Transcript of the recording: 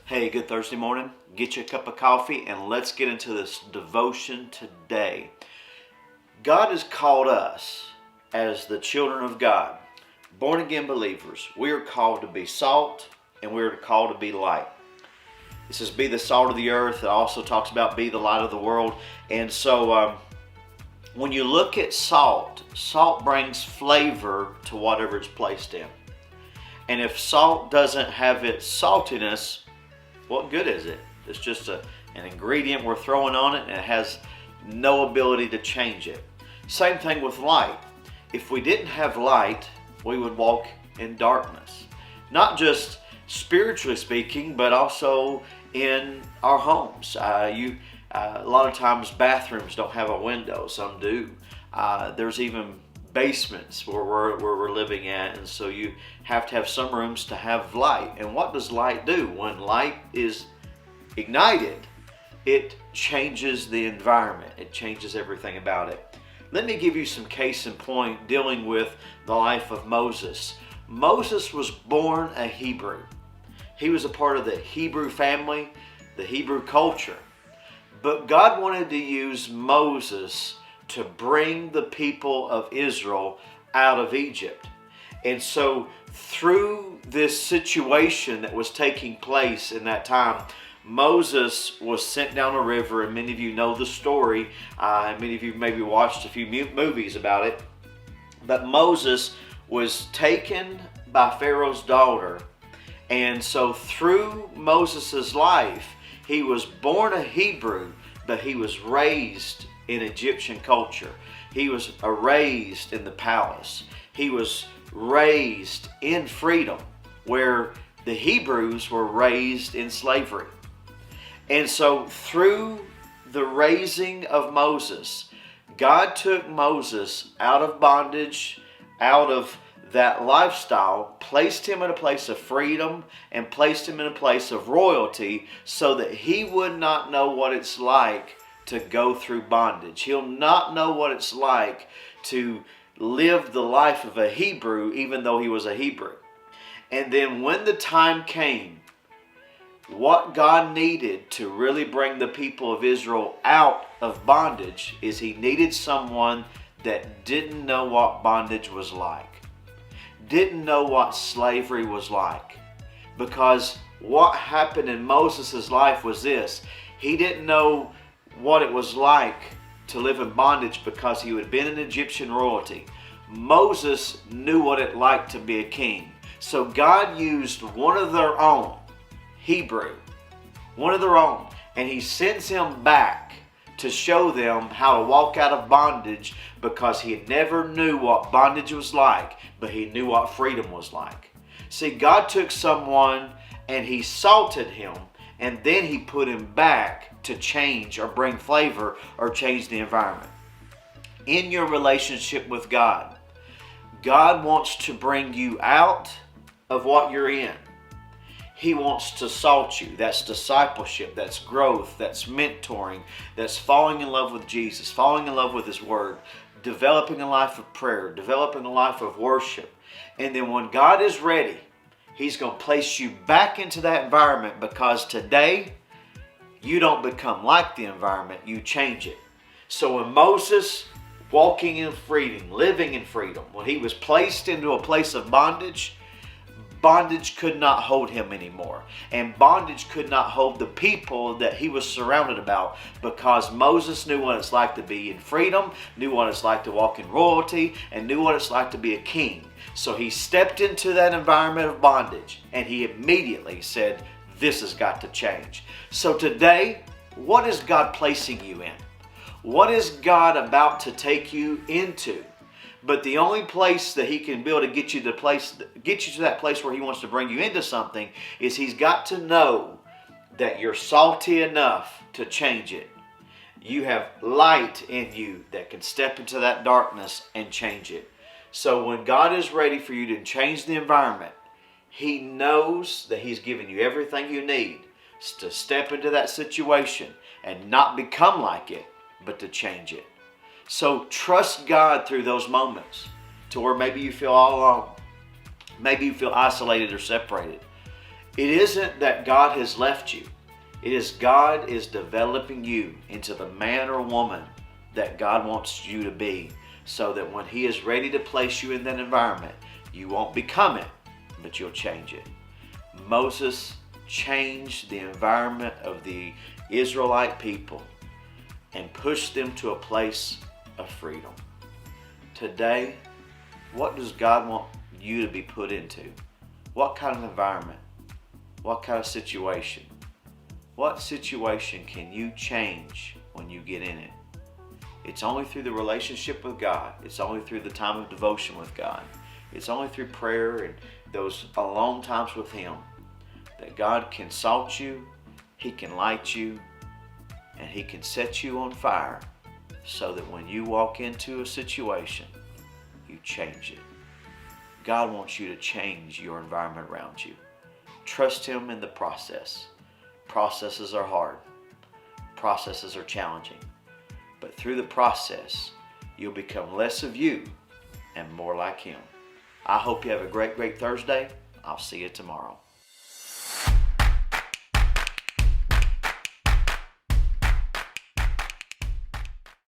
Hey, good Thursday morning. Get you a cup of coffee and let's get into this devotion today. God has called us as the children of God, born again believers. We are called to be salt and we are called to be light. It says be the salt of the earth. It also talks about be the light of the world. And so when you look at salt, salt brings flavor to whatever it's placed in. And if salt doesn't have its saltiness, what good is it? It's just an ingredient we're throwing on it and it has no ability to change it. Same thing with light. If we didn't have light, we would walk in darkness. Not just spiritually speaking, but also in our homes. A lot of times bathrooms don't have a window, some do. There's even basements where we're living at, and so you have to have some rooms to have light. And what does light do? When light is ignited, it changes the environment. It changes everything about it. Let me give you some case in point dealing with the life of Moses. Moses was born a Hebrew. He was a part of the Hebrew family, the Hebrew culture. But God wanted to use Moses to bring the people of Israel out of Egypt. And so through this situation that was taking place in that time, Moses was sent down a river, and many of you know the story. Many of you maybe watched a few movies about it. But Moses was taken by Pharaoh's daughter. And so through Moses' life, he was born a Hebrew, but he was raised in Egyptian culture. He was raised in the palace. He was raised in freedom, where the Hebrews were raised in slavery. And so through the raising of Moses, God took Moses out of bondage, out of that lifestyle, placed him in a place of freedom, and placed him in a place of royalty so that he would not know what it's like to go through bondage. He'll not know what it's like to live the life of a Hebrew, even though he was a Hebrew. And then when the time came, what God needed to really bring the people of Israel out of bondage is he needed someone that didn't know what bondage was like, didn't know what slavery was like. Because what happened in Moses' life was this: he didn't know what it was like to live in bondage because he had been an Egyptian royalty. Moses knew what it liked to be a king. So God used one of their own, Hebrew, one of their own, and he sends him back to show them how to walk out of bondage, because he never knew what bondage was like, but he knew what freedom was like. See, God took someone and he salted him, and then he put him back to change or bring flavor or change the environment. In your relationship with God, God wants to bring you out of what you're in. He wants to salt you. That's discipleship, that's growth, that's mentoring, that's falling in love with Jesus, falling in love with His Word, developing a life of prayer, developing a life of worship. And then when God is ready, He's going to place you back into that environment, because today you don't become like the environment, you change it. So when Moses, walking in freedom, living in freedom, when he was placed into a place of bondage, bondage could not hold him anymore. And bondage could not hold the people that he was surrounded about, because Moses knew what it's like to be in freedom, knew what it's like to walk in royalty, and knew what it's like to be a king. So he stepped into that environment of bondage, and he immediately said, this has got to change. So today, what is God placing you in? What is God about to take you into? But the only place that He can be able to get you to that place where He wants to bring you into something is He's got to know that you're salty enough to change it. You have light in you that can step into that darkness and change it. So when God is ready for you to change the environment, He knows that He's given you everything you need to step into that situation and not become like it, but to change it. So trust God through those moments to where maybe you feel all alone. Maybe you feel isolated or separated. It isn't that God has left you. It is God is developing you into the man or woman that God wants you to be, so that when He is ready to place you in that environment, you won't become it, but you'll change it. Moses changed the environment of the Israelite people and pushed them to a place of freedom. Today, what does God want you to be put into? What kind of environment? What kind of situation? What situation can you change when you get in it? It's only through the relationship with God. It's only through the time of devotion with God. It's only through prayer and those alone times with Him that God can salt you, He can light you, and He can set you on fire so that when you walk into a situation, you change it. God wants you to change your environment around you. Trust Him in the process. Processes are hard. Processes are challenging. But through the process, you'll become less of you and more like Him. I hope you have a great Thursday. I'll see you tomorrow.